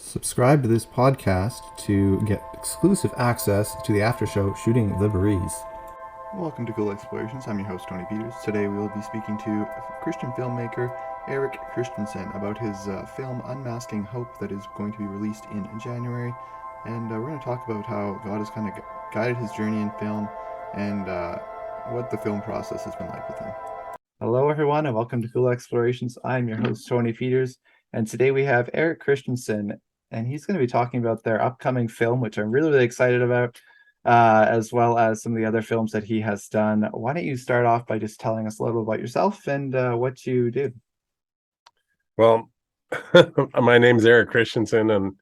Subscribe to this podcast to get exclusive access to the after show Shooting the Breeze. Welcome to Cool Explorations. I'm your host, Tony Peters. Today we will be speaking to Christian filmmaker Eric Christiansen about his film Unmasking Hope that is going to be released in January. And we're going to talk about how God has kind of guided his journey in film and what the film process has been like with him. Hello, everyone, and welcome to Cool Explorations. I'm your host, Tony Peters. And today we have Eric Christiansen, and he's going to be talking about their upcoming film, which I'm really, really excited about, as well as some of the other films that he has done. Why don't you start off by just telling us a little about yourself and what you do? Well, my name's Eric Christiansen, and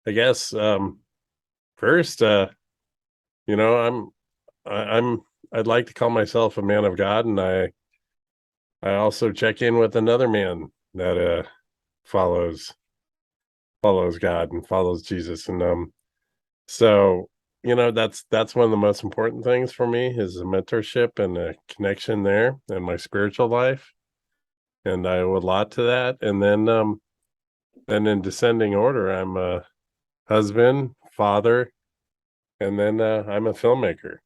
I guess first, you know, I'd like to call myself a man of God, and I also check in with another man that follows God and follows Jesus, and so that's one of the most important things for me is a mentorship and a connection there in my spiritual life, and I owe a lot to that, and then in descending order, I'm a husband, father, and then I'm a filmmaker.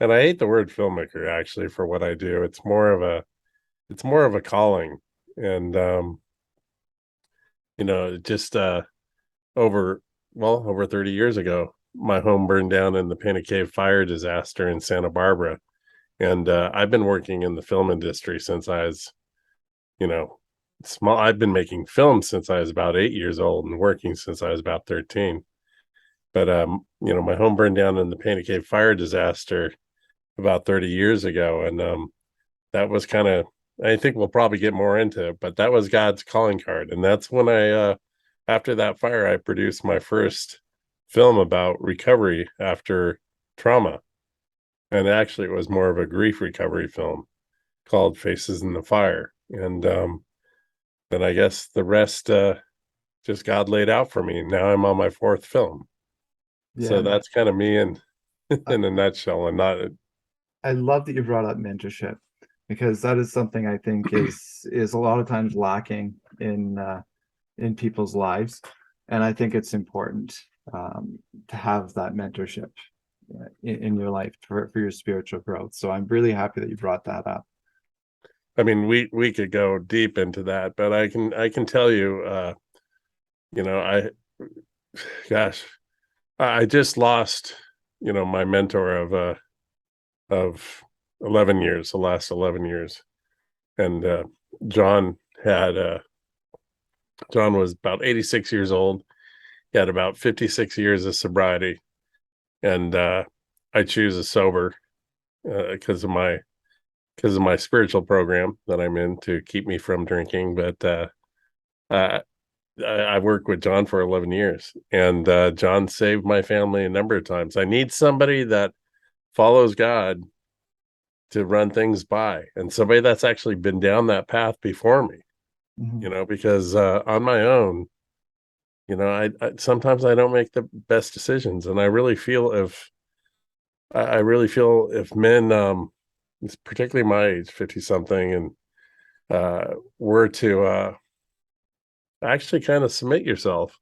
And I hate the word filmmaker actually for what I do. It's more of a calling. And just over 30 years ago, my home burned down in the Painted Cave fire disaster in Santa Barbara. And I've been working in the film industry since I was, small. I've been making films since I was about 8 years old and working since I was about 13. But my home burned down in the Painted Cave fire disaster about 30 years ago, and that was kind of, I think we'll probably get more into it, but that was God's calling card, and that's when after that fire, I produced my first film about recovery after trauma, and actually, it was more of a grief recovery film called Faces in the Fire, and then I guess the rest just God laid out for me. Now I'm on my fourth film. So Yeah, that's kind of me in I, in a nutshell, and not I love that you brought up mentorship because that is something I think is a lot of times lacking in people's lives, and I think it's important to have that mentorship in your life for your spiritual growth. So I'm really happy that you brought that up. I mean, we could go deep into that, but I can tell you, I gosh, I just lost, my mentor of 11 years, the last 11 years, and John had John was about 86 years old. He had about 56 years of sobriety, and I choose a sober because of my spiritual program that I'm in to keep me from drinking. But I, I worked with John for 11 years, and John saved my family a number of times. I need somebody that follows God to run things by, and somebody that's actually been down that path before me. Mhm. Because on my own, I sometimes I don't make the best decisions, and I really feel if men, particularly my age, 50 something, and were to actually kind of submit yourself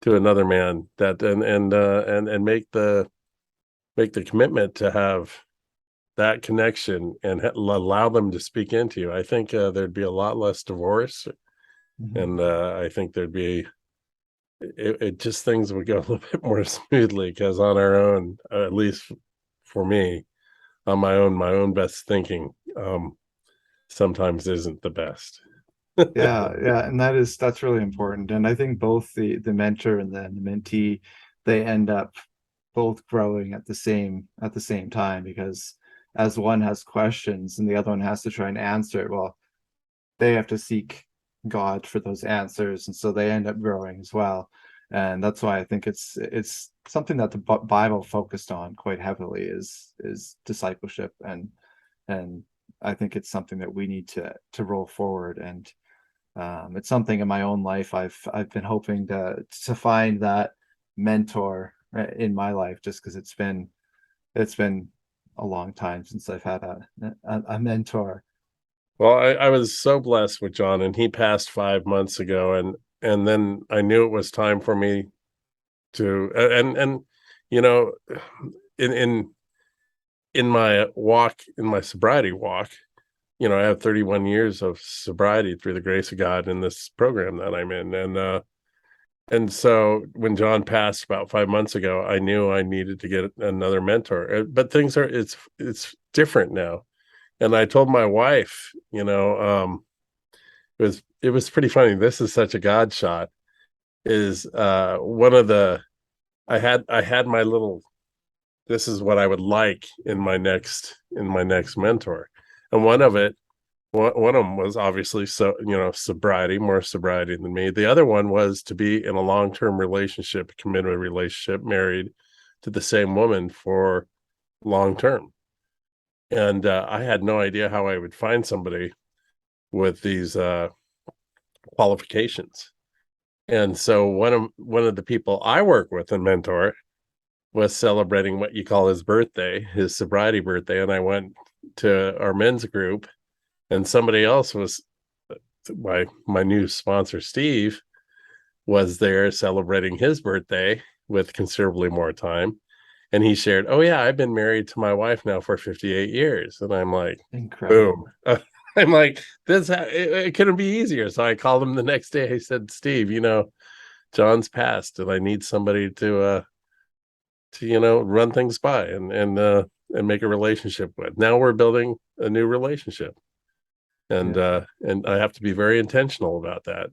to another man that and make the commitment to have that connection and allow them to speak into you. I think there'd be a lot less divorce, Mhm. and I think there'd be it just things would go a little bit more smoothly because on our own, at least for me, on my own best thinking sometimes isn't the best. Yeah, and that's really important. And I think both the mentor and then the mentee, they end up both growing at the same time because as one has questions and the other one has to try and answer it, well, they have to seek God for those answers, and so they end up growing as well. And that's why I think it's something that the Bible focused on quite heavily is discipleship, and I think it's something that we need to roll forward. And it's something in my own life I've been hoping to find that mentor in my life, just because it's been a long time since I've had a mentor. Well, I was so blessed with John, and he passed 5 months ago, and and then I knew it was time for me to, and you know, in in in my walk, in my sobriety walk, I have 31 years of sobriety through the grace of God in this program that I'm in. And so when John passed about 5 months ago, I knew I needed to get another mentor. But things are, it's different now. And I told my wife, it was pretty funny. This is such a God shot. Is one of the I had my little, this is what I would like in my next mentor. And one of them was obviously, sobriety, more sobriety than me. The other one was to be in a long-term relationship, committed relationship, married to the same woman for long term. And I had no idea how I would find somebody with these qualifications. And so one of the people I work with and mentor was celebrating what you call his birthday, his sobriety birthday, and I went to our men's group, and somebody else was, my new sponsor, Steve, was there celebrating his birthday with considerably more time. And he shared, "Oh, yeah, I've been married to my wife now for 58 years." And I'm like, boom. Incredible. I'm like, it couldn't be easier. So I called him the next day. I said, "Steve, John's passed, and I need somebody to run things by and make a relationship with. Now we're building a new relationship." And Yeah. and I have to be very intentional about that.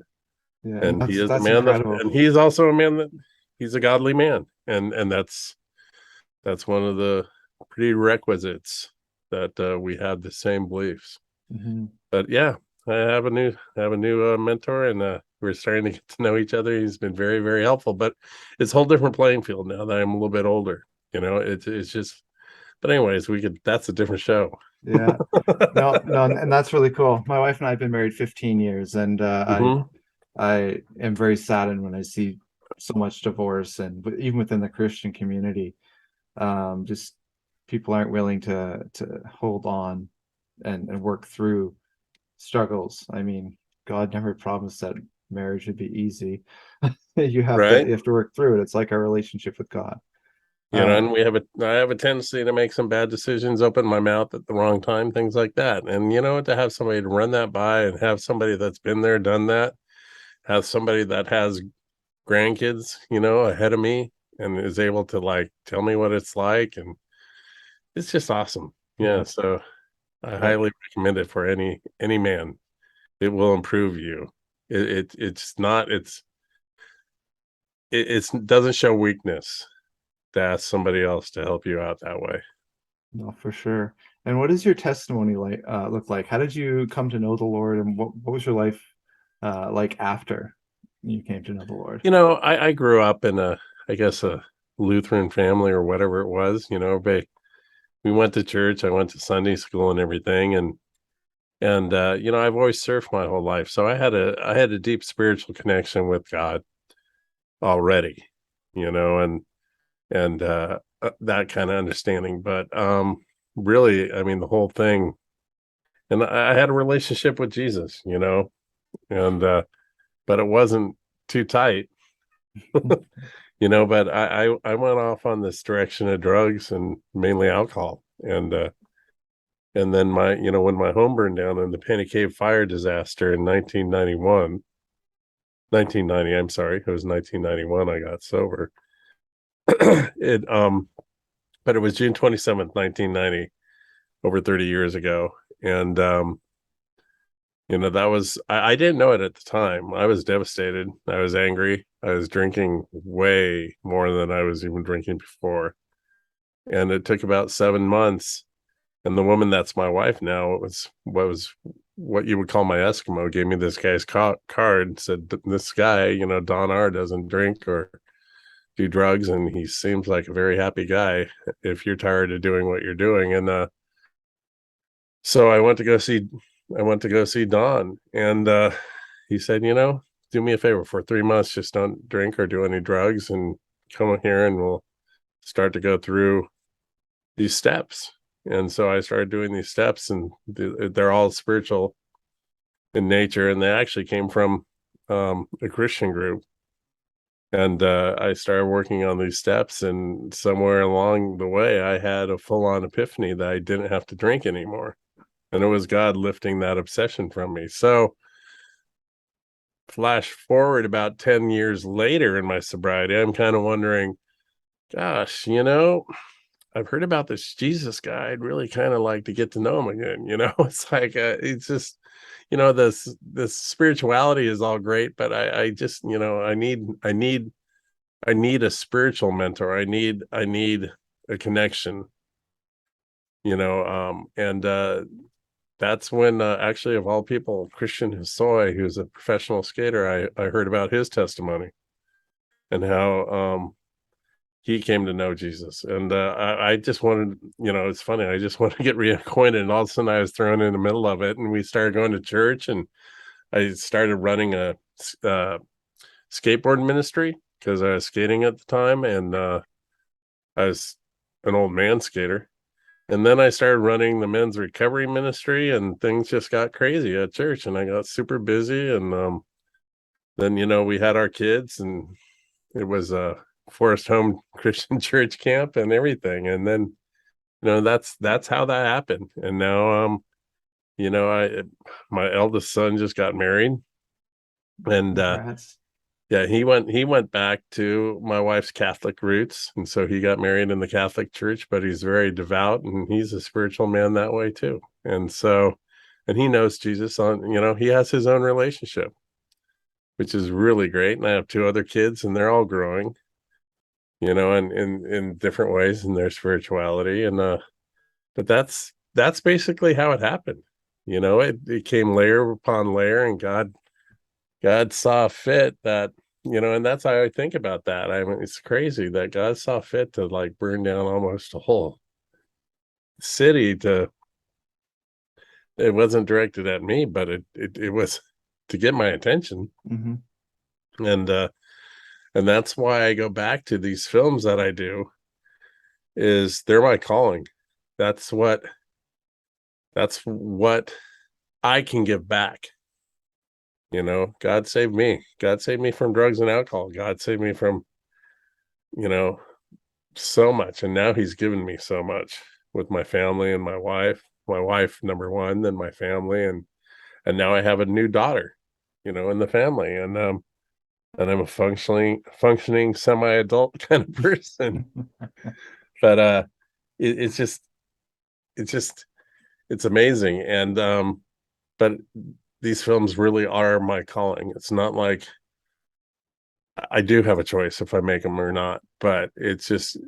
Yeah. And And he is a that's man incredible. and he's also a man that, he's a godly man. And that's one of the prerequisites, that we have the same beliefs. Hmm. But yeah, I have a new mentor, and we're starting to get to know each other. He's been very, very helpful, but it's a whole different playing field now that I'm a little bit older. It's just, but anyways, that's a different show. Yeah. No, no, and that's really cool. My wife and I have been married 15 years, and Hmm. I am very saddened when I see so much divorce, and even within the Christian community, just people aren't willing to hold on and work through struggles. I mean, God never promised that marriage would be easy. Right. You have to work through it. It's like our relationship with God. And Um, I have a tendency to make some bad decisions, open my mouth at the wrong time, things like that. And to have somebody to run that by, and have somebody that's been there, done that, have somebody that has grandkids, ahead of me, and is able to like tell me what it's like, and it's just awesome. Yeah. yeah, So I yeah, highly recommend it for any man. It will improve you. It's not, it doesn't show weakness to ask somebody else to help you out that way. no, for sure. And what does your testimony look like? How did you come to know the Lord, and what was your life like after you came to know the Lord? I grew up in I guess, a Lutheran family or whatever it was. But we went to church. I went to Sunday school and everything, and I've always surfed my whole life, so I had a deep spiritual connection with God already, and that kind of understanding. But really, I mean, the whole thing, and I had a relationship with Jesus, and but it wasn't too tight. But I went off on this direction of drugs, and mainly alcohol. And then when my home burned down in the Penny Cave fire disaster in 1990, I'm sorry, it was 1991 I got sober. it But it was June 27th, 1990, over 30 years ago. And that was, I didn't know it at the time. I was devastated. I was angry. I was drinking way more than I was even drinking before. And it took about 7 months. And the woman that's my wife now what you would call my Eskimo, gave me this guy's card, said, "This guy, Don R, doesn't drink or do drugs, and he seems like a very happy guy if you're tired of doing what you're doing." And so I went to go see Don, and he said, "Do me a favor, for 3 months, just don't drink or do any drugs, and come here, and we'll start to go through these steps." And so I started doing these steps, and they're all spiritual in nature, and they actually came from a Christian group. And I started working on these steps, and somewhere along the way, I had a full-on epiphany that I didn't have to drink anymore. And it was God lifting that obsession from me. So flash forward about 10 years later in my sobriety, I'm kind of wondering, gosh, I've heard about this Jesus guy. I'd really kind of like to get to know him again. It's like, it's just, this spirituality is all great, but I just, I need a spiritual mentor. I need a connection, and that's when, actually, of all people, Christian Hosoi, who's a professional skater, I heard about his testimony and how he came to know Jesus. And I just wanted, it's funny, I just want to get reacquainted. And all of a sudden I was thrown in the middle of it, and we started going to church, and I started running a skateboard ministry because I was skating at the time, and I was an old man skater. And then I started running the men's recovery ministry, and things just got crazy at church, and I got super busy. And then, we had our kids, and it was a Forest Home Christian Church camp and everything. And then, that's how that happened. And now, I my eldest son just got married, and Congrats. yeah, he went back to my wife's Catholic roots, and so he got married in the Catholic Church, but he's very devout, and he's a spiritual man that way too. And so, and he knows Jesus he has his own relationship, which is really great. And I have two other kids, and they're all growing, and in different ways in their spirituality. And but that's basically how it happened. It came layer upon layer, and God saw fit that, and that's how I think about that. I mean, it's crazy that God saw fit to like burn down almost a whole city. It wasn't directed at me, but it was to get my attention. Hmm. And and that's why I go back to these films that I do, is they're my calling. That's what I can give back. God saved me. God saved me from drugs and alcohol. God saved me from, you know, so much. And now he's given me so much with my family and my wife. My wife, number one, then my family, and now I have a new daughter, in the family. And I'm a functioning semi-adult kind of person. But it's just it's just it's amazing. And but these films really are my calling. It's not like I do have a choice if I make them or not, but it's just,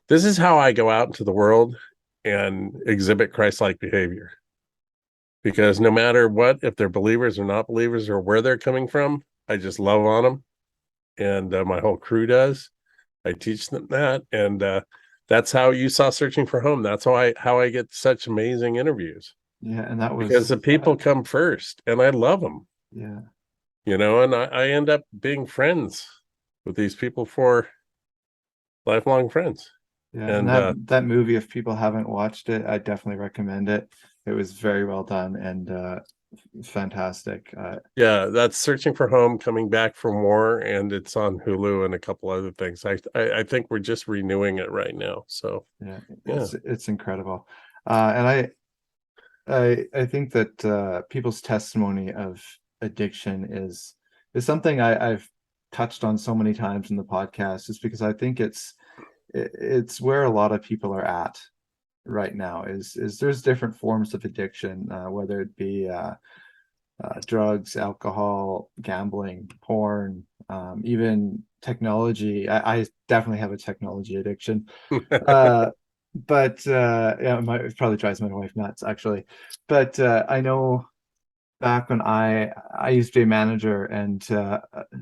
this is how I go out into the world and exhibit Christ-like behavior. Because no matter what, if they're believers or not believers or where they're coming from, I just love on them, and my whole crew does. I teach them that, and that's how you saw Searching for Home. That's how I get such amazing interviews, Yeah, and that because was the people come first, and I love them. yeah. And I end up being friends with these people for lifelong friends. Yeah, and And that movie, if people haven't watched it, I definitely recommend it. It was very well done and fantastic. yeah, that's Searching for Home, Coming Back from War, and it's on Hulu and a couple other things. I think we're just renewing it right now. So Yeah, yeah. it's incredible. And I think that people's testimony of addiction is something I've touched on so many times in the podcast, is because I think it's where a lot of people are at right now. Is there's different forms of addiction, whether it be drugs, alcohol, gambling, porn, even technology. I definitely have a technology addiction. But yeah, it probably drives my wife nuts actually. But I know back when I used to be a manager and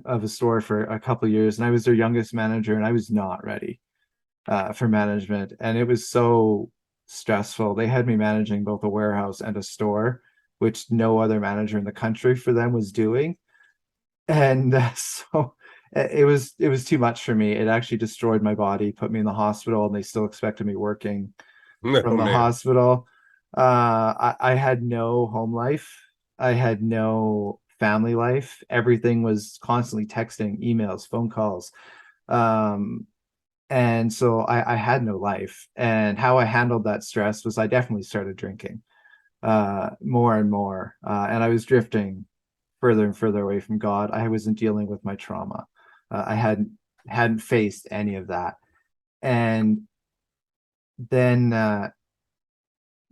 of a store for a couple of years, and I was their youngest manager, and I was not ready for management, and it was so stressful. They had me managing both a warehouse and a store, which no other manager in the country for them was doing. And so it was too much for me. It actually destroyed my body, put me in the hospital, and they still expected me working from Oh the man. hospital. I had no home life. I had no family life. Everything was constantly texting, emails, phone calls. Um, and so I had no life. And how I handled that stress was I definitely started drinking more and more. And I was drifting further and further away from God. I wasn't dealing with my trauma. I hadn't faced any of that. And then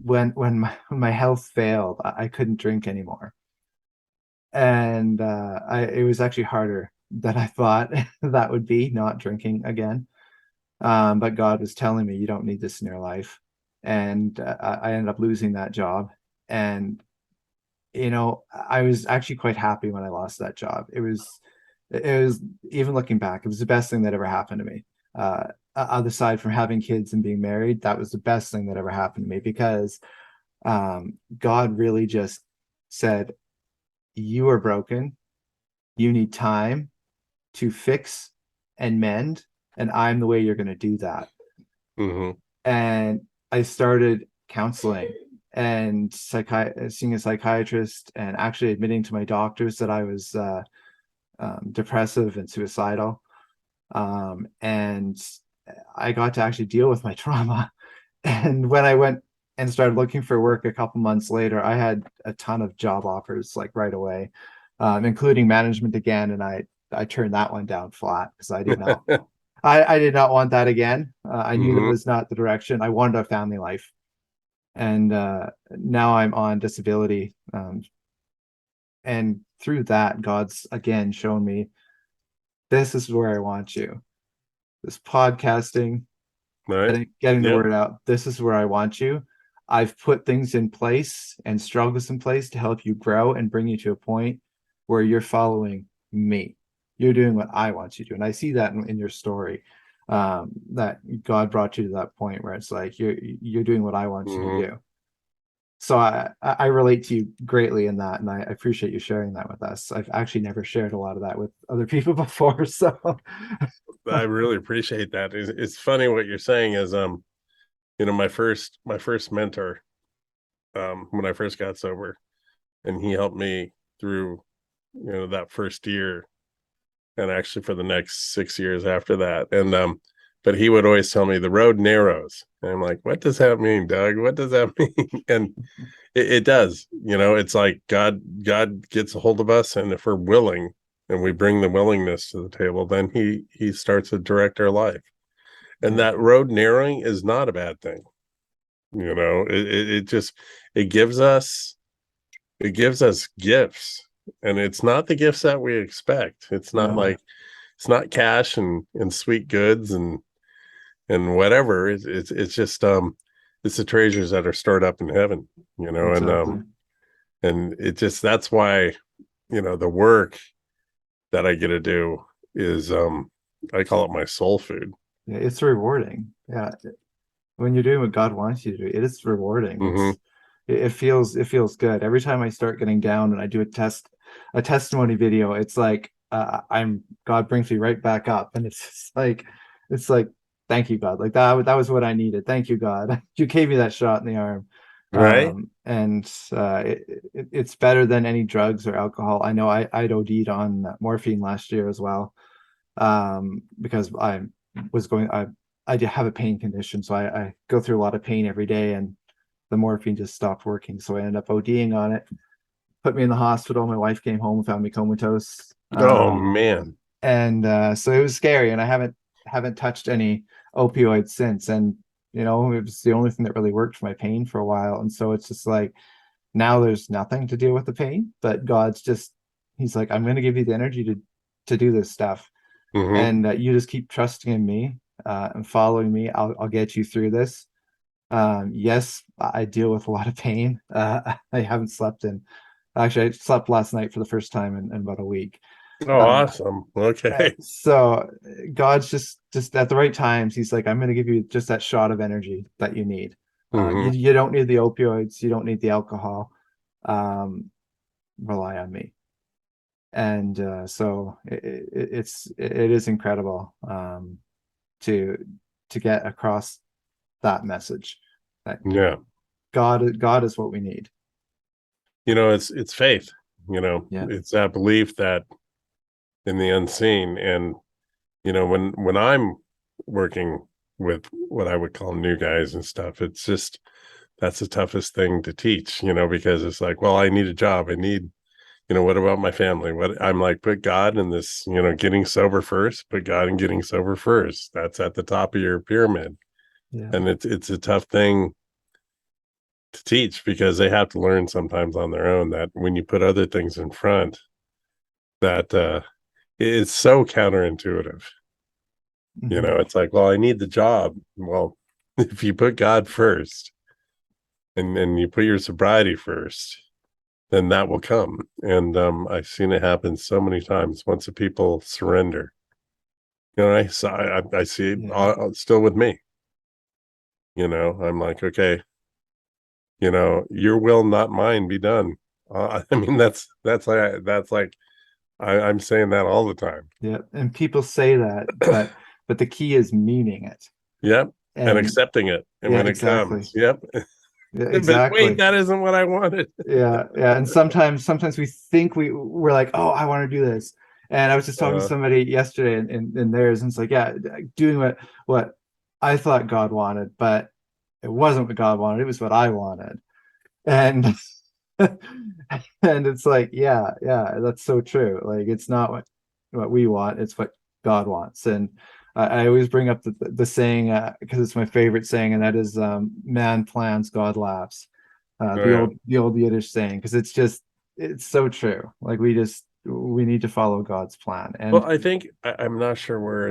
when my health failed, I couldn't drink anymore. And it was actually harder than I thought that would be, not drinking again. But God was telling me, you don't need this in your life. And I ended up losing that job. And, I was actually quite happy when I lost that job. It was, even looking back, it was the best thing that ever happened to me. Other side from having kids and being married, that was the best thing that ever happened to me, because God really just said, you are broken. You need time to fix and mend, and I'm the way you're going to do that. Mm-hmm. And I started counseling and seeing a psychiatrist, and actually admitting to my doctors that I was depressive and suicidal. And I got to actually deal with my trauma. And when I went and started looking for work a couple months later, I had a ton of job offers like right away, including management again. And I turned that one down flat because I did not want that again. I knew that Mm-hmm. was not the direction. I wanted a family life. And now I'm on disability. And through that, God's again shown me, this is where I want you. This podcasting, Right. getting the Yep. word out. This is where I want you. I've put things in place and struggles in place to help you grow and bring you to a point where you're following me. You're doing what I want you to do. And I see that in your story, that God brought you to that point where it's like you're doing what I want you to Mm-hmm. do. So I relate to you greatly in that, and I appreciate you sharing that with us. I've actually never shared a lot of that with other people before, so I really appreciate that. It's funny what you're saying is, my first mentor, when I first got sober, and he helped me through, that first year, and actually for the next 6 years after that. And but he would always tell me the road narrows. And I'm like, what does that mean, Doug? What does that mean? And it does. It's like God gets a hold of us, and if we're willing and we bring the willingness to the table, then he starts to direct our life. And yeah, that road narrowing is not a bad thing. It just it gives us it gives us gifts, and it's not the gifts that we expect. It's not no, like it's not cash and sweet goods and whatever. It's just it's the treasures that are stored up in heaven, and exactly. it just that's why the work that I get to do is I call it my soul food. Yeah, it's rewarding. Yeah, when you're doing what God wants you to do, it is rewarding. Mm-hmm. It feels good. Every time I start getting down and I do a testimony video, it's like I'm God brings me right back up, and it's like thank you, God. Like that was what I needed. Thank you, God. You gave me that shot in the arm. Right. And it's better than any drugs or alcohol. I know I'd OD'd on morphine last year as well, because I did have a pain condition, so I go through a lot of pain every day, and the morphine just stopped working. So I ended up ODing on it, put me in the hospital. My wife came home and found me comatose. Oh man. And so it was scary, and I haven't touched any opioids since. And it was the only thing that really worked for my pain for a while. And so it's just like now there's nothing to deal with the pain, but He's like, I'm going to give you the energy to do this stuff, Mm-hmm. and you just keep trusting in me, and following me. I'll get you through this. Yes, I deal with a lot of pain. I haven't slept in. Actually, I slept last night for the first time in about a week. Oh, Uh, awesome. Okay. so God's just at the right times. He's like, I'm going to give you just that shot of energy that you need. You Mm-hmm. you don't need the opioids. You don't need the alcohol. Um, Rely on me. And so it is incredible, to get across that message that Yeah. God is what we need. It's faith. Yeah. It's that belief that in the unseen. And when I'm working with what I would call new guys and stuff, it's just that's the toughest thing to teach, because it's like, well, I need a job. I need, what about my family? What I'm like, put God in this, getting sober first, put God in getting sober first. That's at the top of your pyramid. Yeah. And it's a tough thing to teach because they have to learn sometimes on their own that when you put other things in front, that it's so counterintuitive. Mhm. It's like, well, I need the job. Well, if you put God first and you put your sobriety first, then that will come. And I've seen it happen so many times once the people surrender. I see it Yeah. still with me. I'm like, okay, your will, not mine, be done. I mean, that's like I'm saying that all the time. Yeah. And people say that, but the key is meaning it. Yep. And And accepting it. And yeah, when it exactly. comes, yep. Yeah, But wait, exactly. that isn't what I wanted. Yeah, yeah. And sometimes we think we're like, oh, I want to do this. And I was just talking to Uh, somebody yesterday in theirs, and it's like, yeah, doing what I thought God wanted, but it wasn't what God wanted, it was what I wanted. And and it's like, yeah, yeah, that's so true. Like it's not what we want, it's what God wants. And I always bring up the saying because it's my favorite saying, and that is man plans, God laughs. oh The yeah. old Yiddish saying, because it's so true. Like we need to follow God's plan. Well, And I think I'm not sure where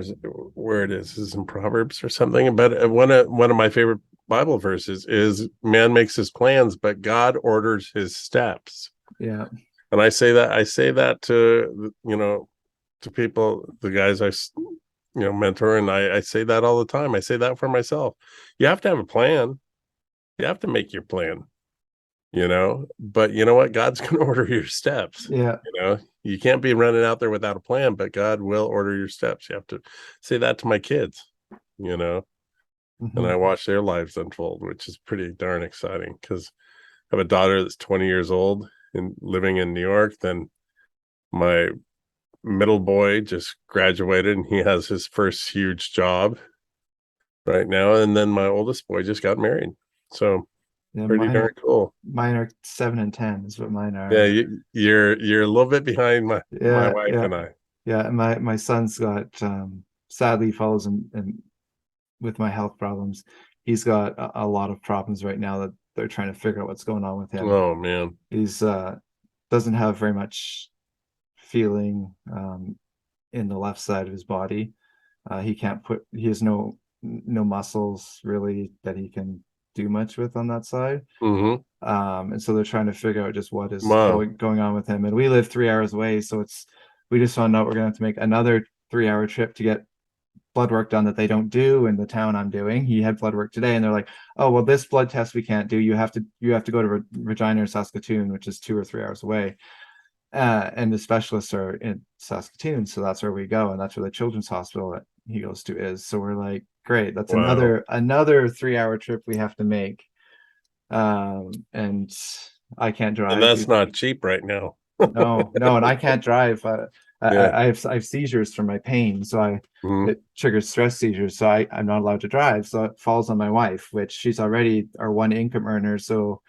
it is. Is in Proverbs or something. But one of my favorite Bible verses is, "Man makes his plans, but God orders his steps." yeah, And I say that to people, the guys mentor, and I say that all the time. I say that for myself. You have to have a plan. You have to make your plan. But you know what? God's going to order your steps. yeah. You can't be running out there without a plan, but God will order your steps. You have to say that to my kids, you know, and I Mhm. watch their lives unfold, which is pretty darn exciting because I have a daughter that's 20 years old and living in New York. Then my middle boy just graduated and he has his first huge job right now. And then my oldest boy just got married. So Yeah, pretty darn cool. mine are 7 and 10 is what mine Yeah, are. you're a little bit behind my Yeah, wife yeah, and I. yeah. And my son's got sadly follows and with my health problems, he's got a lot of problems right now that they're trying to figure out what's going on with him. Oh man. He's doesn't have very much feeling in the left side of his body. He has no muscles really that he can do much with on that side. Mm-hmm. And so they're trying to figure out just what is Wow. going on with him. And we live 3 hours away, so we just found out we're gonna have to make another 3 hour trip to get blood work done that they don't do in the town I'm doing. He had blood work today, and they're like, "Oh, well, this blood test we can't do. You have to go to Regina or Saskatoon, which is 2 or 3 hours away." And the specialists are in Saskatoon, so that's where we go, and that's where the children's hospital that he goes to is. So we're like, great, that's Wow. another 3 hour trip we have to make. And I can't And drive. that's not cheap right now. No, no, and I can't drive. Yeah. I have seizures from my pain, so Mhm. it triggers stress seizures, so I'm not allowed to drive. So it falls on my wife, which she's already our one income earner, so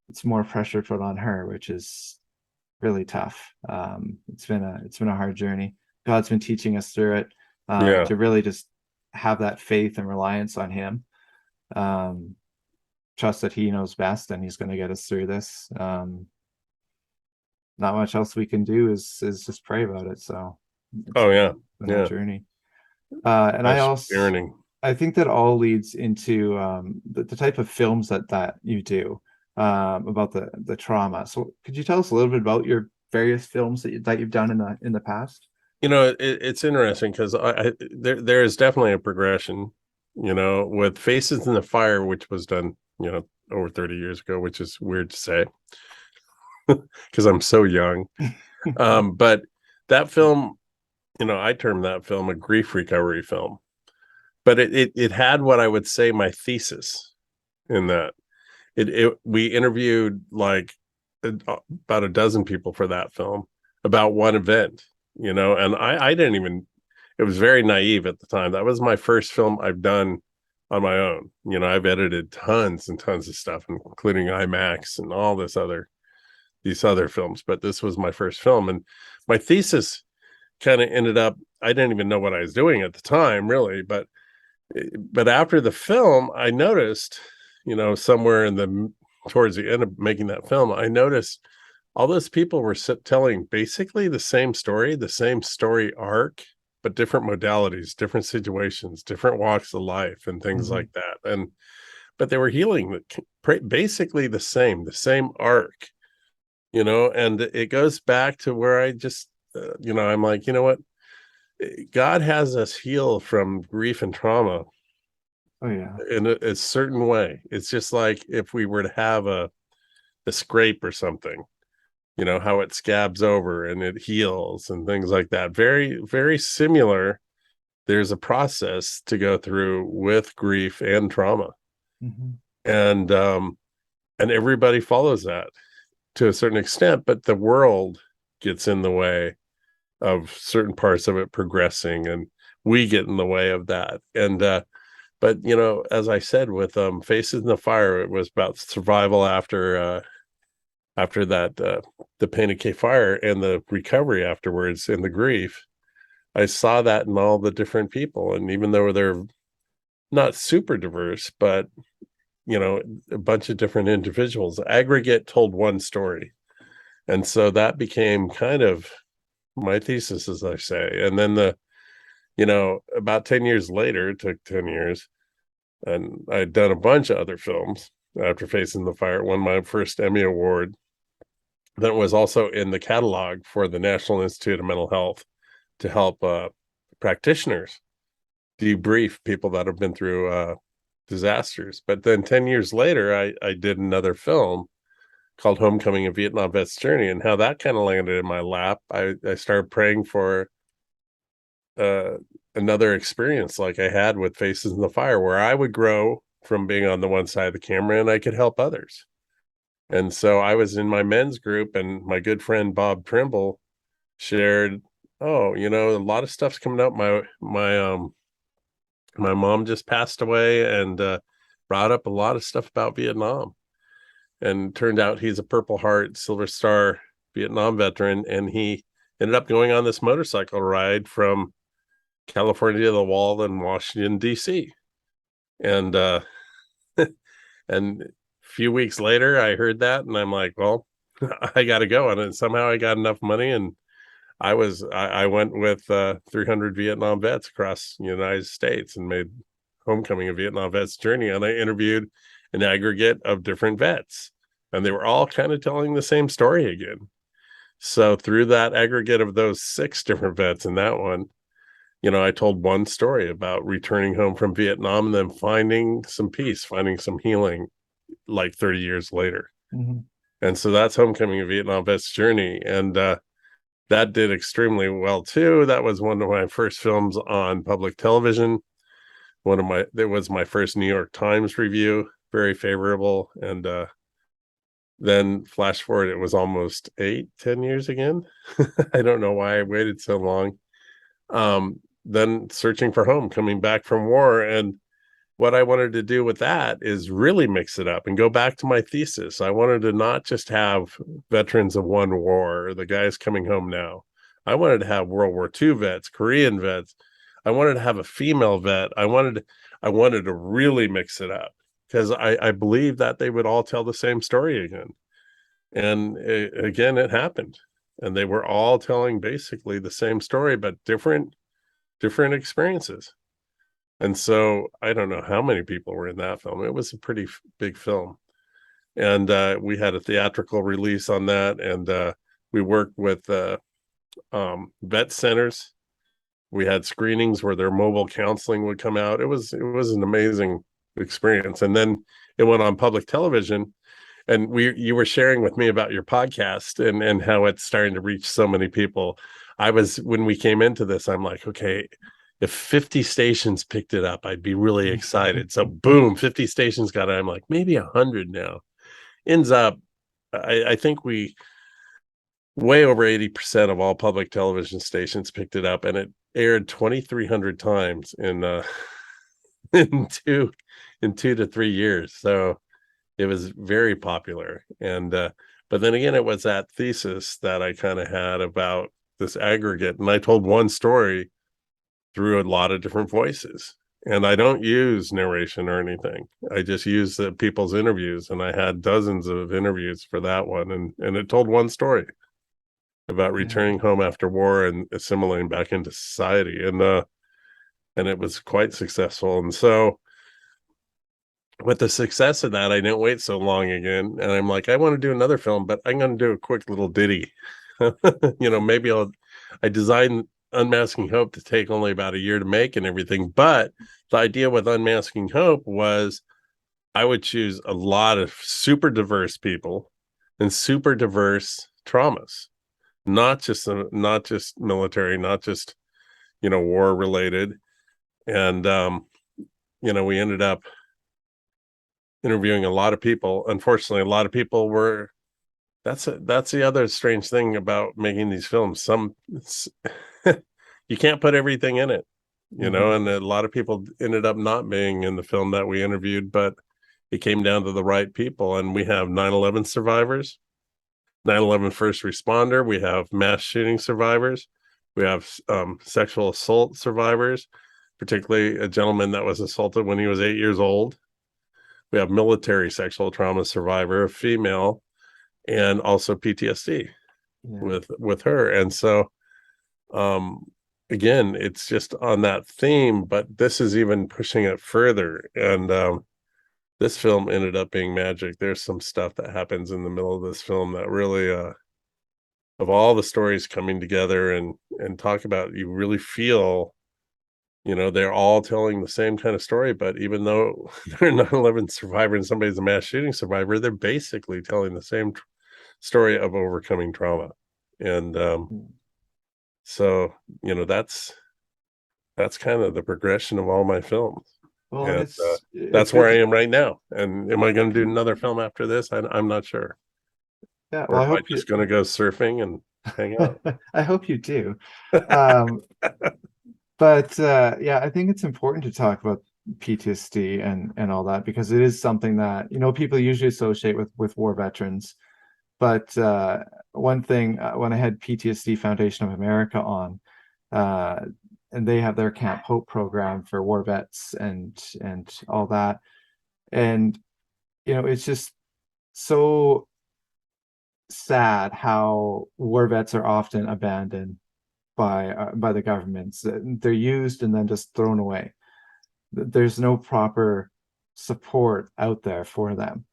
it's more pressure put on her, which is really tough. It's been a hard journey. God's been teaching us through it Yeah. to really just have that faith and reliance on Him. Um, Trust that He knows best, and He's going to get us through this. Not much else we can do is just pray about it. So Oh yeah. been that Yeah. journey. And That's yearning. I think that all leads into the type of films that you do about the trauma. So could you tell us a little bit about your various films that you've done in the past? It's interesting because there is definitely a progression, with Faces in the Fire, which was done, over 30 years ago, which is weird to say because I'm so young. But that film, I term that film a grief recovery film. But it had what I would say my thesis in that. We interviewed like about a dozen people for that film about one event, and I didn't even, it was very naive at the time. That was my first film I've done on my own. I've edited tons and tons of stuff, including IMAX and all these other films, but this was my first film. And my thesis kind of ended up, I didn't even know what I was doing at the time, really, but after the film, I noticed, somewhere towards the end of making that film, I noticed all those people were telling basically the same story arc, but different modalities, different situations, different walks of life, and things like that. But they were healing basically the same arc, and it goes back to where I just, I'm like, you know what? God has us heal from grief and trauma Oh yeah. in a certain way. It's just like if we were to have a scrape or something, how it scabs over and it heals and things like that. Very, very similar. There's a process to go through with grief and trauma. Mm-hmm. And everybody follows that to a certain extent, but the world gets in the way of certain parts of it progressing, and we get in the way of that. And but as I said, with Faces in the Fire, it was about survival after that, the Painted K fire, and the recovery afterwards, and the grief. I saw that in all the different people, and even though they're not super diverse, but a bunch of different individuals, aggregate told one story. And so that became kind of my thesis, as I say. And then about 10 years later, it took 10 years, and I'd done a bunch of other films after Facing the Fire. Won my first Emmy Award. That was also in the catalog for the National Institute of Mental Health to help practitioners debrief people that have been through disasters. But then 10 years later, I did another film called Homecoming: A Vietnam Vet's Journey, and how that kind of landed in my lap. I started praying for another experience like I had with Faces in the Fire, where I would grow from being on the one side of the camera and I could help others. And so I was in my men's group, and my good friend Bob Trimble shared, oh, a lot of stuff's coming up. My mom just passed away, and brought up a lot of stuff about Vietnam. And turned out he's a Purple Heart, Silver Star Vietnam veteran, and he ended up going on this motorcycle ride from California to the wall in Washington, D.C. And and a few weeks later, I heard that, and I'm like, well, I got to go. And somehow I got enough money, and I went with 300 Vietnam vets across the United States and made Homecoming: A Vietnam Vet's Journey. And I interviewed an aggregate of different vets, and they were all kind of telling the same story again. So through that aggregate of those 6 different vets in that one, I told one story about returning home from Vietnam and then finding some peace, finding some healing, like 30 years later. Mm-hmm. And so that's Homecoming: A Vietnam Vet's Journey. And that did extremely well too. That was one of my first films on public television. It was my first New York Times review, very favorable. And then flash forward, it was almost 10 years again. I don't know why I waited so long. Then Searching for Home, coming back from war. And what I wanted to do with that is really mix it up and go back to my thesis. I wanted to not just have veterans of one war, or the guys coming home now. I wanted to have World War II vets, Korean vets. I wanted to have a female vet. I wanted to really mix it up, because I believe that they would all tell the same story again. And again, it happened. And they were all telling basically the same story, but different experiences. And so I don't know how many people were in that film. It was a pretty big film. And we had a theatrical release on that. And we worked with vet centers. We had screenings where their mobile counseling would come out. It was an amazing experience. And then it went on public television. And you were sharing with me about your podcast and how it's starting to reach so many people. When we came into this, I'm like, okay, if 50 stations picked it up, I'd be really excited. So boom, 50 stations got it. I'm like, maybe 100 now. Ends up I think we way over 80% of all public television stations picked it up, and it aired 2,300 times in in two in 2 to 3 years. So it was very popular. And but then again, it was that thesis that I kind of had about this aggregate, and I told one story through a lot of different voices. And I don't use narration or anything. I just use the people's interviews, and I had dozens of interviews for that one, and it told one story about Yeah, returning home after war and assimilating back into society, and it was quite successful. And so with the success of that, I didn't wait so long again, and I'm like, I want to do another film, but I'm going to do a quick little ditty. Maybe I designed Unmasking Hope to take only about a year to make and everything, but the idea with Unmasking Hope was I would choose a lot of super diverse people and super diverse traumas, not just military, not just war related. And we ended up interviewing a lot of people. Unfortunately, a lot of people were that's the other strange thing about making these films. You can't put everything in it, hmm, and a lot of people ended up not being in the film that we interviewed, but it came down to the right people. And we have 9/11 survivors, 9/11 first responder, we have mass shooting survivors, we have sexual assault survivors, particularly a gentleman that was assaulted when he was 8 years old. We have military sexual trauma survivor, a female, and also PTSD yeah. with her. And so um again, it's just on that theme, but this is even pushing it further. And this film ended up being magic. There's some stuff that happens in the middle of this film that really of all the stories coming together and talk about, you really feel they're all telling the same kind of story. But even though they're a 9/11 survivor and somebody's a mass shooting survivor, they're basically telling the same story of overcoming trauma. And Mm. so that's kind of the progression of all my films. Well, and And it's that's where good. I am right now. And am I going to do another film after this? I'm not sure. Yeah, Or well, I am I hope you. just going to go surfing and hang out? I hope you do. Um, but yeah, I think it's important to talk about PTSD and all that because it is something that people usually associate with war veterans. But one thing when I had PTSD Foundation of America on, uh, and they have their Camp Hope program for war vets and all that, and it's just so sad how war vets are often abandoned by the governments. They're used and then just thrown away. There's no proper support out there for them.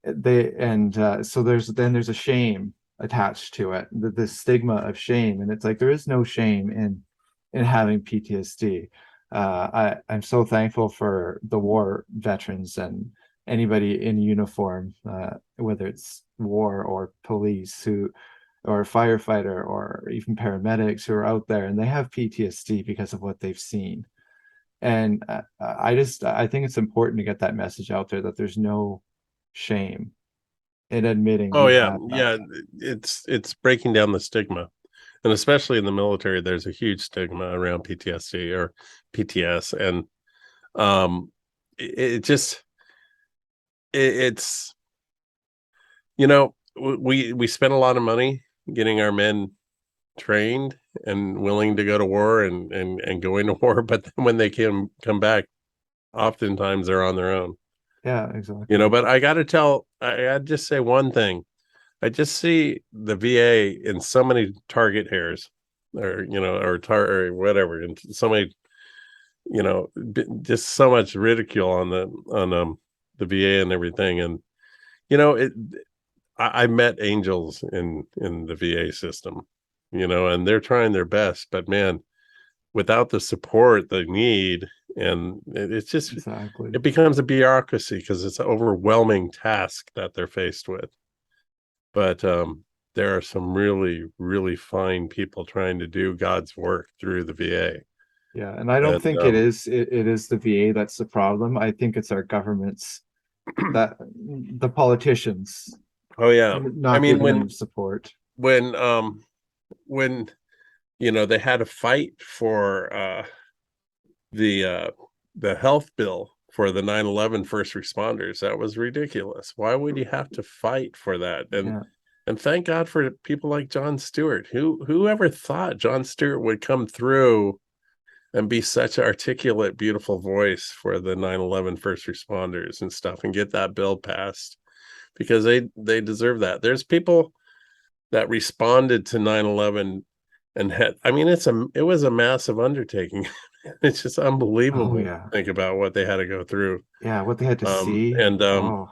So there's a shame attached to it, the stigma of shame, and it's like there is no shame in having PTSD. I'm so thankful for the war veterans and anybody in uniform, whether it's war or police or firefighter or even paramedics who are out there and they have PTSD because of what they've seen. And I think it's important to get that message out there that there's no shame in admitting Oh we yeah, have that. yeah. It's breaking down the stigma, and especially in the military, there's a huge stigma around PTSD or PTS, and it just it's we spend a lot of money getting our men trained and willing to go to war and going to war, but then when they come back, oftentimes they're on their own. Yeah, exactly. But I just say one thing. I just see the VA in so many target hairs, or whatever, and so many, just so much ridicule on the VA and everything. And it I met angels in the VA system, and they're trying their best, but man, without the support they need, and it's just Exactly. it becomes a bureaucracy because it's an overwhelming task that they're faced with. But there are some really, really fine people trying to do God's work through the VA. Yeah, and I don't And think it is the VA that's the problem. I think it's our governments that the politicians Oh yeah. I not mean, giving them support. when when they had a fight for the uh the health bill for the 9/11 first responders, that was ridiculous. Why would you have to fight for that? Yeah. And thank God for people like John Stewart. Whoever thought John Stewart would come through and be such an articulate, beautiful voice for the 9/11 first responders and stuff, and get that bill passed, because they deserve that. There's people that responded to 9/11 and had, I mean, it was a massive undertaking. It's just Oh unbelievable to yeah. think about what they had to go through. Yeah, what they had to see. And Oh,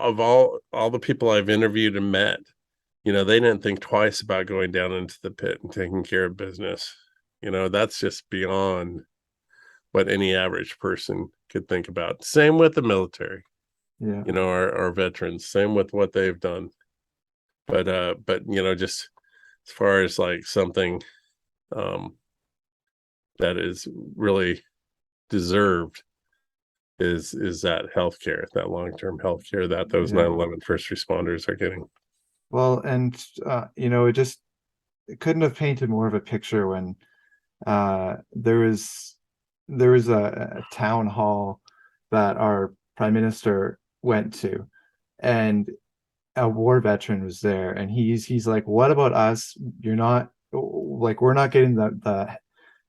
of all the people I've interviewed and met, they didn't think twice about going down into the pit and taking care of business. That's just beyond what any average person could think about. Same with the military, yeah. our veterans, same with what they've done. But just as far as like something um that is really deserved is that healthcare, that long-term healthcare that those Yeah. 9/11 first responders are getting. Well, and it couldn't have painted more of a picture when there was a town hall that our prime minister went to, and a war veteran was there, and he's like, what about us? You're not like, we're not getting the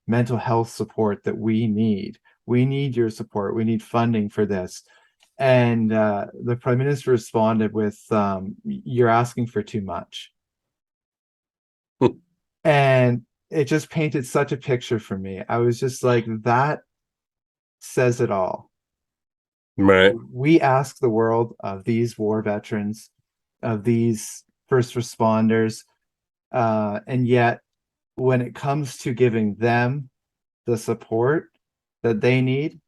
mental health support that we need your support, we need funding for this. And the prime minister responded with, you're asking for too much. And it just painted such a picture for me. I was just like, that says it all. Right. We ask the world of these war veterans, of these first responders, and yet when it comes to giving them the support that they need,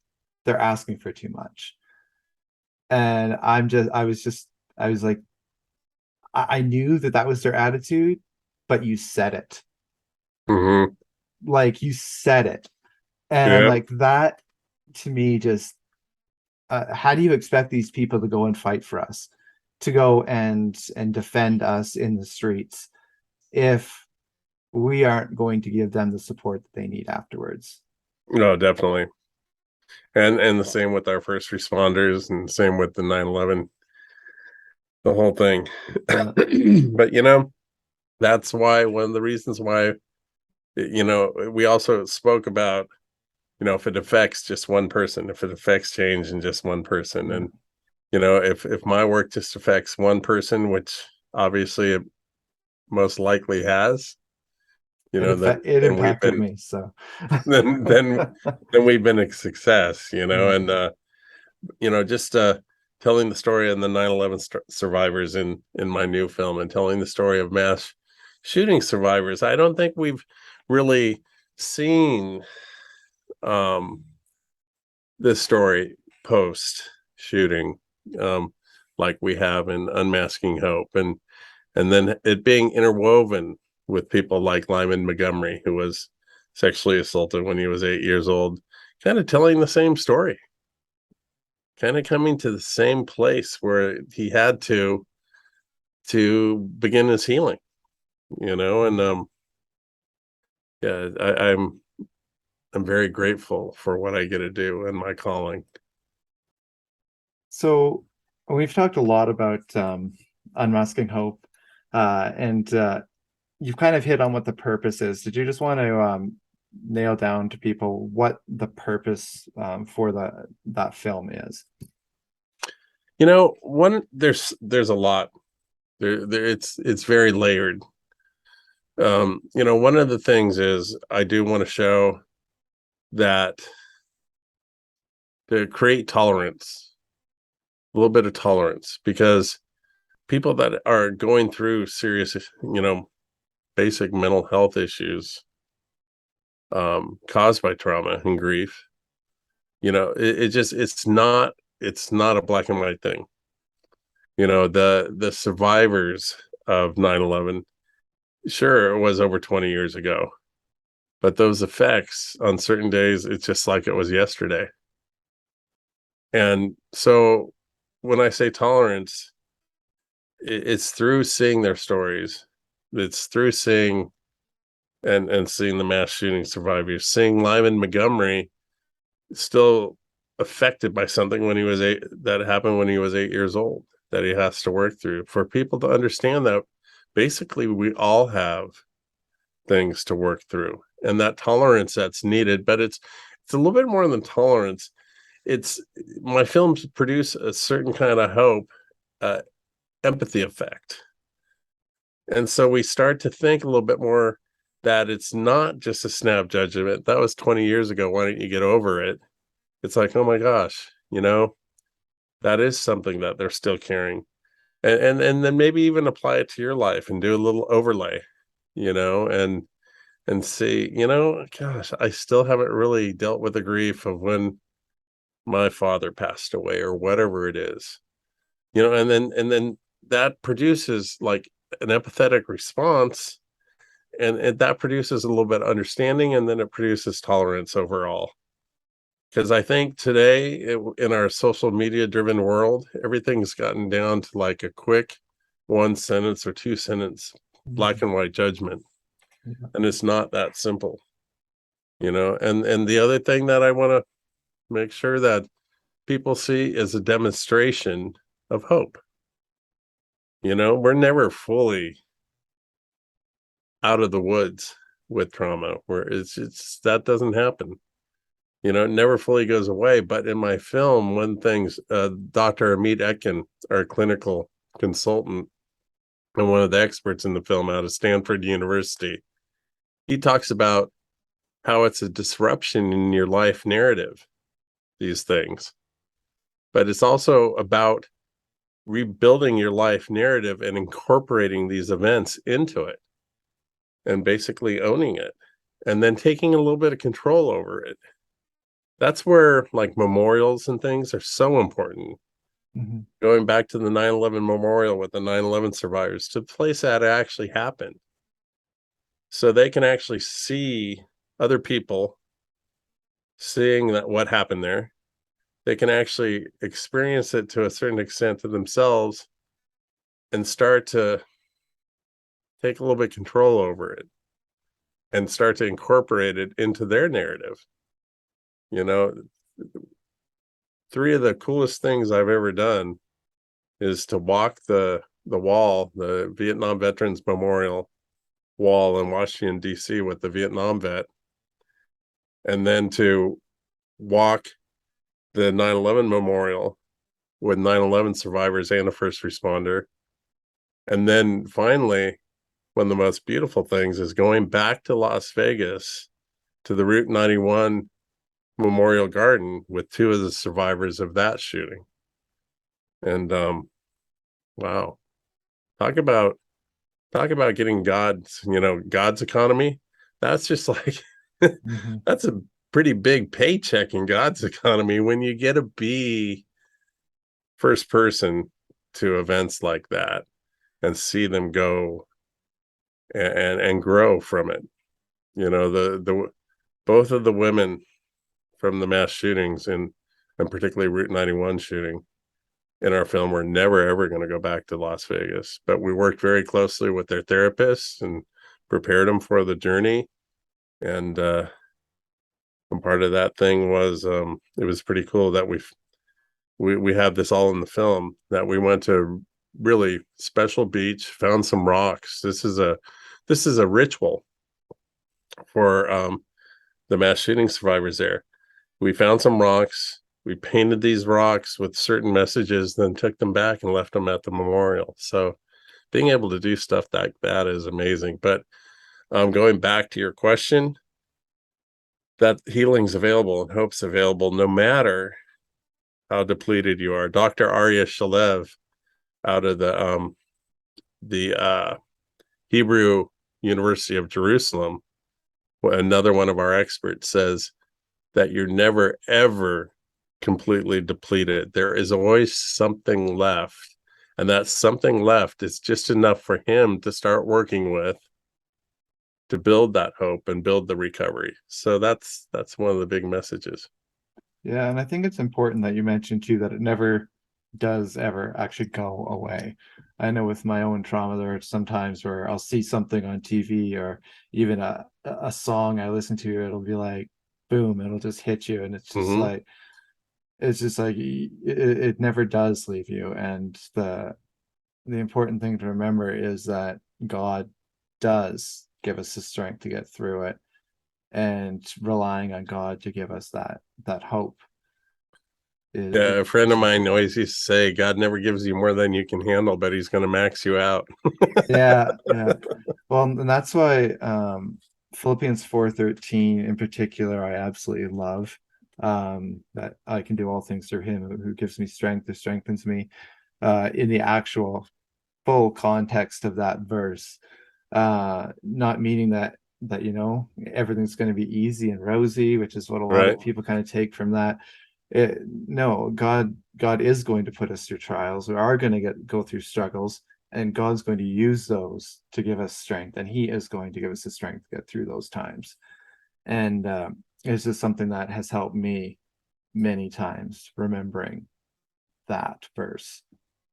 they're asking for too much. And I was like, I knew that that was their attitude, but you said it. Hmm. Like, you said it. And I'm Yeah. like, that to me just, how do you expect these people to go and fight for us, to go and defend us in the streets, if we aren't going to give them the support that they need afterwards? No, definitely. And the same with our first responders, and same with the 9/11, the whole thing. Yeah. But that's why, one of the reasons why, we also spoke about, if it affects just one person, if it affects change in just one person. Yeah. And if my work just affects one person, which obviously it most likely has, then It we've impacted been, me. So then then then we've been a success. yeah. And just telling the story of the 9/11 survivors in my new film, and telling the story of mass shooting survivors. I don't think we've really seen um this story post shooting, um like we have in Unmasking Hope, and then it being interwoven with people like Lyman Montgomery, who was sexually assaulted when he was 8 years old, kind of telling the same story, kind of coming to the same place where he had to begin his healing, and yeah, I'm very grateful for what I get to do and my calling. So we've talked a lot about unmasking hope, and you've kind of hit on what the purpose is. Did you just want to nail down to people what the purpose for that film is? One, there's a lot there. It's very layered. One of the things is, I do want to show that, to create tolerance, a little bit of tolerance, because people that are going through serious, basic mental health issues, caused by trauma and grief, it just, it's not a black and white thing. The survivors of 9/11, sure, it was over 20 years ago, but those effects on certain days, it's just like it was yesterday. And so when I say tolerance, it's through seeing their stories. It's through seeing and seeing the mass shooting survivors, seeing Lyman Montgomery still affected by something when he was eight, that happened when he was 8 years old, that he has to work through. For people to understand that basically we all have things to work through, and that tolerance that's needed. But it's a little bit more than tolerance. It's My films produce a certain kind of hope, uh, empathy effect. And so we start to think a little bit more that it's not just a snap judgment. That was 20 years ago. Why don't you get over it? It's like, oh my gosh, that is something that they're still carrying. And then maybe even apply it to your life and do a little overlay, and see, gosh, I still haven't really dealt with the grief of when my father passed away or whatever it is. And then that produces like an empathetic response, and that produces a little bit of understanding, and then it produces tolerance overall. Because I think today, in our social media driven world, everything's gotten down to like a quick 1 sentence or 2 sentence black Mhm. and white judgment, Yeah. and it's not that simple. And the other thing that I want to make sure that people see is a demonstration of hope. We're never fully out of the woods with trauma, where it's that doesn't happen. It never fully goes away. But in my film, one thing's Dr. Amit Etkin, our clinical consultant and one of the experts in the film out of Stanford University, he talks about how it's a disruption in your life narrative, these things. But it's also about rebuilding your life narrative and incorporating these events into it and basically owning it and then taking a little bit of control over it. That's where like memorials and things are so important. Mhm. Going back to the 9/11 memorial with the 9/11 survivors, to the place that actually happened, so they can actually see other people seeing that what happened there. They can actually experience it to a certain extent to themselves and start to take a little bit of control over it and start to incorporate it into their narrative. You know, three of the coolest things I've ever done is to walk the wall, the Vietnam Veterans Memorial wall in Washington D.C. with the Vietnam vet, and then to walk the 9/11 memorial with 9/11 survivors and a first responder. And then finally, one of the most beautiful things is going back to Las Vegas to the Route 91 Memorial Garden with two of the survivors of that shooting. And wow, talk about getting God's economy. That's just like Mhm. that's a pretty big paycheck in God's economy when you get to be first person to events like that and see them go and grow from it. The both of the women from the mass shootings and particularly Route 91 shooting in our film were never ever going to go back to Las Vegas, but we worked very closely with their therapists and prepared them for the journey. And part of that thing was it was pretty cool that we have this all in the film, that we went to a really special beach, found some rocks. This is a ritual for the mass shooting survivors there. We found some rocks. We painted these rocks with certain messages, then took them back and left them at the memorial. So being able to do stuff like that is amazing. But going back to your question, that healing's available and hope's available no matter how depleted you are. Dr. Arya Shalev out of the Hebrew University of Jerusalem, another one of our experts, says that you're never ever completely depleted. There is always something left. And that something left is just enough for him to start working with to build that hope and build the recovery. So that's one of the big messages. Yeah, and I think it's important that you mentioned too that it never does ever actually go away. I know with my own trauma, there are some times where I'll see something on TV or even a song I listen to, it'll be like, boom, it'll just hit you. And Hmm. it's just like, it never does leave you. And the important thing to remember is that God does give us the strength to get through it, and relying on God to give us that hope Yeah, a friend is of mine important. always used to say, God never gives you more than you can handle, but he's going to max you out. Yeah, yeah. Well, and that's why Philippians 4:13 in particular I absolutely love. That I can do all things through him who gives me strength, who strengthens me. In the actual full context of that verse, not meaning that everything's going to be easy and rosy, which is what a lot Right. of people kind of take from that. No, God is going to put us through trials. We are going to go through struggles, and God's going to use those to give us strength, and He is going to give us the strength to get through those times. And it's just something that has helped me many times, remembering that verse,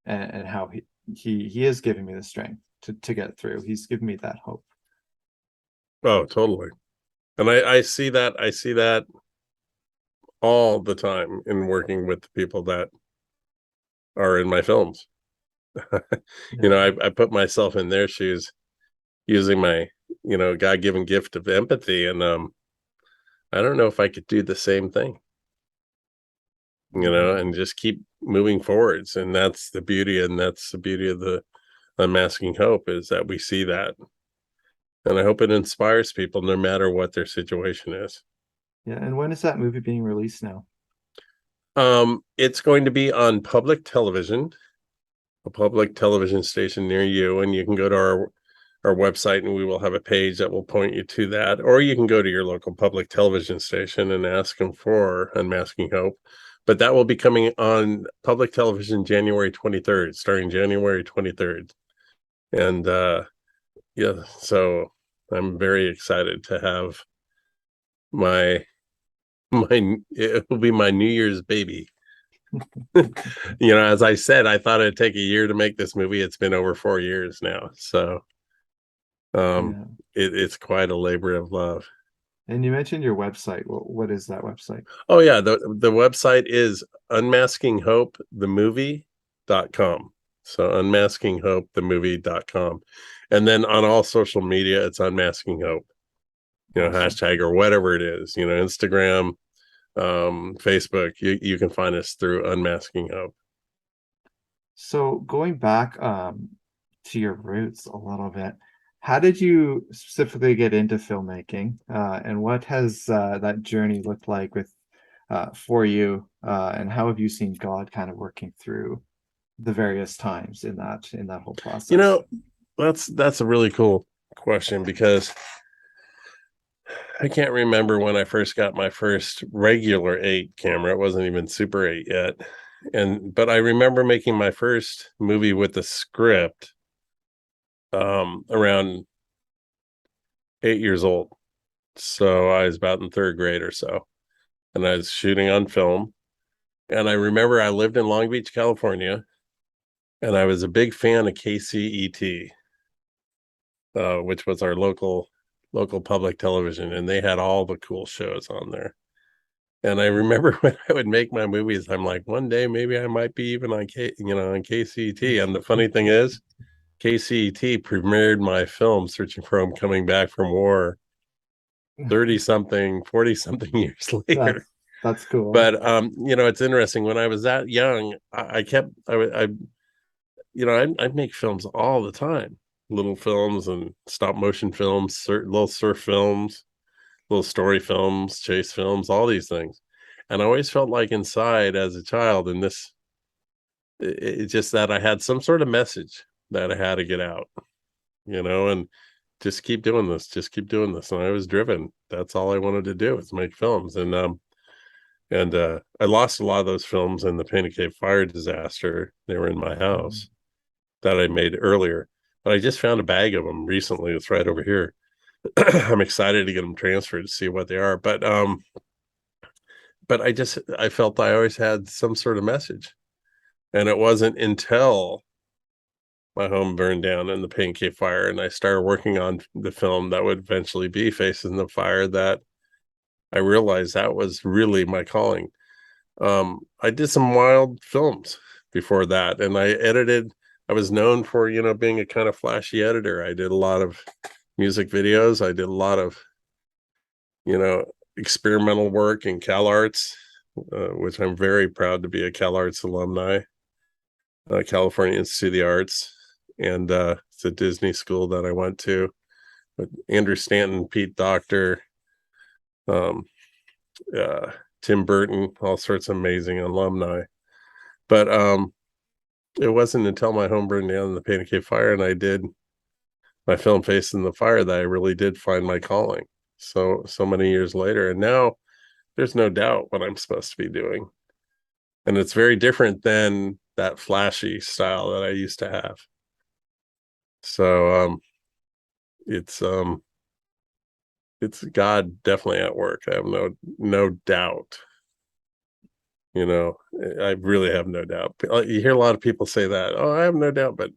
and how he is giving me the strength to get through. He's given me that hope. Oh, totally. And I see that all the time in working with the people that are in my films. Yeah, I put myself in their shoes using my, God-given gift of empathy. And I don't know if I could do the same thing, yeah, and just keep moving forwards. And that's the beauty of the Unmasking Hope, is that we see that. And I hope it inspires people no matter what their situation is. yeah. And when is that movie being released now? It's going to be on a public television station near you, and you can go to our website, and we will have a page that will point you to that. Or you can go to your local public television station and ask them for Unmasking Hope. But that will be coming on public television January 23rd, starting January 23rd. And yeah, so I'm very excited to have my it will be my New Year's baby. As I said, I thought it'd take a year to make this movie. It's been over 4 years now. So um Yeah. it's quite a labor of love. And you mentioned your website. What is that website? Oh yeah, the website is unmaskinghopethemovie.com. So unmaskinghopethemovie.com. And then on all social media, it's Unmasking Hope, Awesome. hashtag or whatever it is, Instagram, Facebook, you can find us through Unmasking Hope. So going back to your roots a little bit, how did you specifically get into filmmaking? And what has that journey looked like with for you? And how have you seen God kind of working through the various times in that whole You process? know, that's a really cool question, because I can't remember when I first got my first regular 8 camera. It wasn't even Super 8 yet. But I remember making my first movie with the script around 8 years old. So I was about in 3rd grade or so, and I was shooting on film. And I remember I lived in Long Beach, California, and I was a big fan of KCET, which was our local public television, and they had all the cool shows on there. And I remember when I would make my movies, I'm like, one day maybe I might be even on KCET. And the funny thing is, KCET premiered my film, Searching for Home, Coming Back from War, 30 something, 40 something years later. That's that's cool. But it's interesting. When I was that young, I kept I I'd make films all the time, little films and stop motion films, little surf films, little story films, chase films, all these things. And I always felt like inside as a child, and it's just that I had some sort of message that I had to get out, and just keep doing this, just keep doing this. And I was driven. That's all I wanted to do, was make films. And I lost a lot of those films in the Painted Cave fire disaster. They were in my Mhm. house that I made earlier. But I just found a bag of them recently. It's right over here. I'm excited to get them transferred to see what they are. But I felt I always had some sort of message. And it wasn't until my home burned down in the pancake fire and I started working on the film that would eventually be Faces in the Fire that I realized that was really my calling. I did some wild films before that, and I edited. I was known for, being a kind of flashy editor. I did a lot of music videos. I did a lot of, you know, experimental work in CalArts, which I'm very proud to be a CalArts alumni, California Institute of the Arts, and it's a Disney school that I went to. With Andrew Stanton, Pete Docter, um, uh, Tim Burton, all sorts of amazing alumni. But it wasn't until my home burned down in the Pancake Fire and I did my film Face in the Fire that I really did find my calling. So many years later, and now there's no doubt what I'm supposed to be doing, and it's very different than that flashy style that I used to have. So it's it's God definitely at work. I have no doubt. You know, I really have no doubt. You hear a lot of people say that. Oh, I have no doubt, but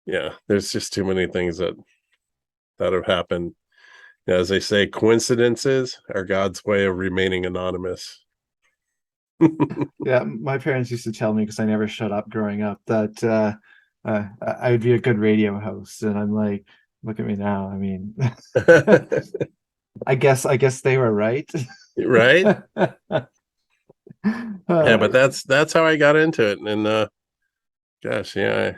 yeah, there's just too many things that have happened. As they say, coincidences are God's way of remaining anonymous. Yeah, my parents used to tell me, because I never shut up growing up, that I would be a good radio host, and I'm like, look at me now. I mean, I guess they were right. Right? Yeah, Uh, but that's how I got into it. And gosh, yeah,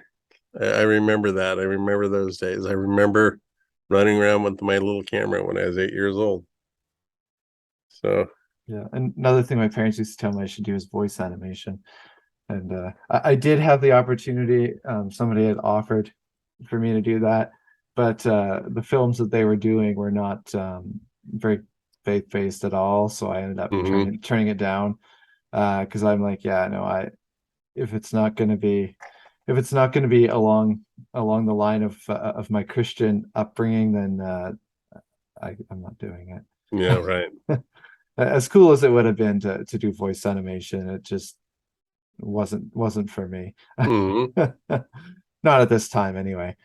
I remember that. I remember those days. I remember running around with my little camera when I was 8 years old. So yeah, and another thing my parents used to tell me I should do is voice animation. And I did have the opportunity. Somebody had offered for me to do that, but the films that they were doing were not very faith-based at all. So I ended up mhm. turning it down, because I'm like, yeah, no, if it's not going to be if it's not going to be along the line of my Christian upbringing, then I'm not doing Yeah, right. it. As cool as it would have been to do voice animation, it just wasn't for me. Mhm. Not at this time, anyway.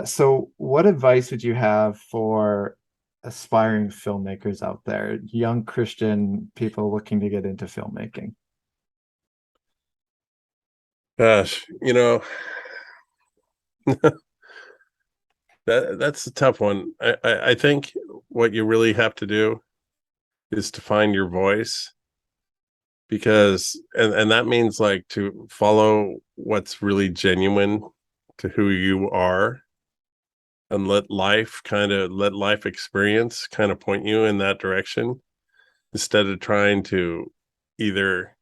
So what advice would you have for aspiring filmmakers out there, young Christian people looking to get into filmmaking? Gosh, that's a tough one. I think what you really have to do is to find your voice, because and that means like to follow what's really genuine to who you are, and let life experience kind of point you in that direction, instead of trying to either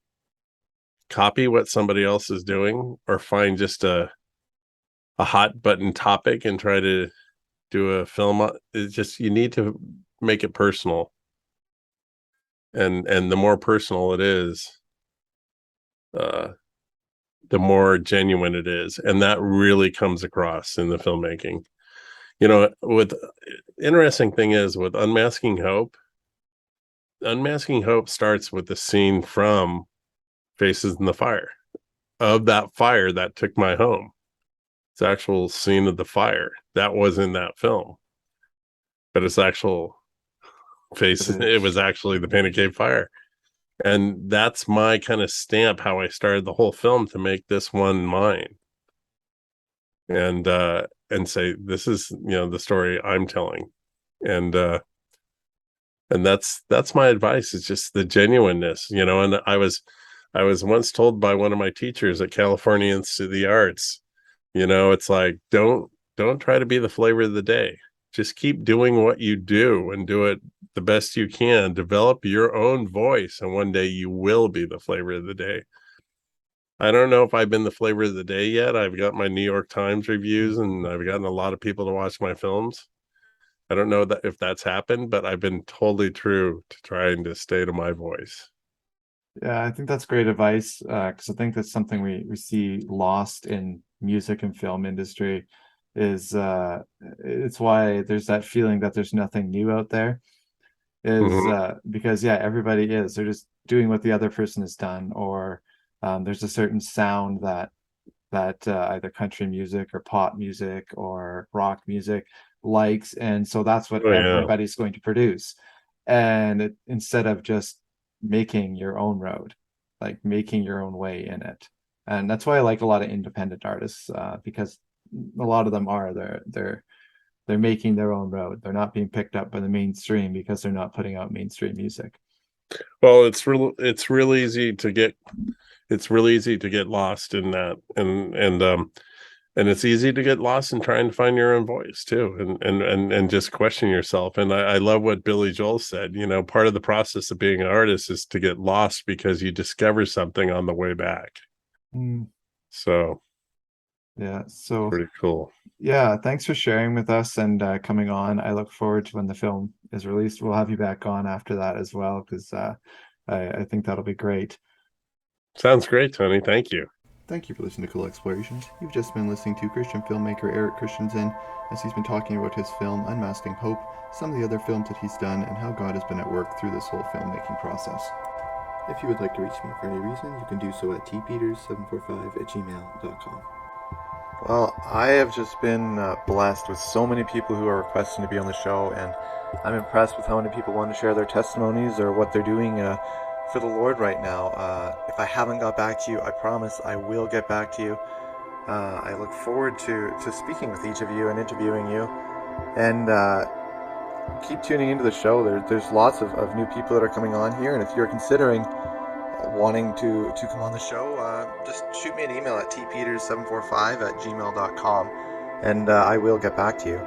copy what somebody else is doing or find just a hot button topic and try to do a film it's just you need to make it personal, and the more personal it is, uh the more genuine it is, and that really comes across in the filmmaking. With interesting thing is with Unmasking Hope starts with the scene from Faces in the Fire, of that fire that took my home. It's the actual scene of the fire that was in that film, but it's actual face. It was Footage. actually the Pancake Fire, and that's my kind of stamp how I started the whole film to make this one mine, and say this is the story I'm telling, and that's my advice. It's just the genuineness, and I was once told by one of my teachers at California Institute of the Arts, it's like don't try to be the flavor of the day. Just keep doing what you do and do it the best you can. Develop your own voice, and one day you will be the flavor of the day. I don't know if I've been the flavor of the day yet. I've got my New York Times reviews and I've gotten a lot of people to watch my films. I don't know that if that's happened, but I've been totally true to trying to stay to my voice. Yeah, I think that's great advice, because I think that's something we see lost in music and film industry is it's why there's that feeling that there's nothing new out there, is Mhm. because yeah, everybody is. They're just doing what the other person has done, or There's a certain sound that either country music or pop music or rock music likes, and so that's what Oh yeah. everybody's going to produce. And instead of just making your own road, like making your own way in it. And that's why I like a lot of independent artists, because a lot of them are they're making their own road. They're not being picked up by the mainstream because they're not putting out mainstream music. Well, it's really easy to get lost in that, and it's easy to get lost in trying to find your own voice too, and just question yourself. And I love what Billy Joel said. You know, part of the process of being an artist is to get lost because you discover something on the way back. Mm, So yeah. So pretty cool. yeah, thanks for sharing with us and coming on. I look forward to when the film is released. We'll have you back on after that as well, because I think that'll be great. Sounds great, Tony. Thank you. Thank you for listening to Cool Explorations. You've just been listening to Christian filmmaker Eric Christiansen as he's been talking about his film Unmasking Hope, some of the other films that he's done, and how God has been at work through this whole filmmaking process. If you would like to reach me for any reason, you can do so at tpeters745@gmail.com. Well, I have just been blessed with so many people who are requesting to be on the show, and I'm impressed with how many people want to share their testimonies or what they're doing for the Lord right now. If I haven't got back to you, I promise I will get back to you. I look forward to speaking with each of you and interviewing you, and keep tuning into the show. There's lots of new people that are coming on here, and if you're considering wanting to come on the show, just shoot me an email at tpeters745@gmail.com, and I will get back to you.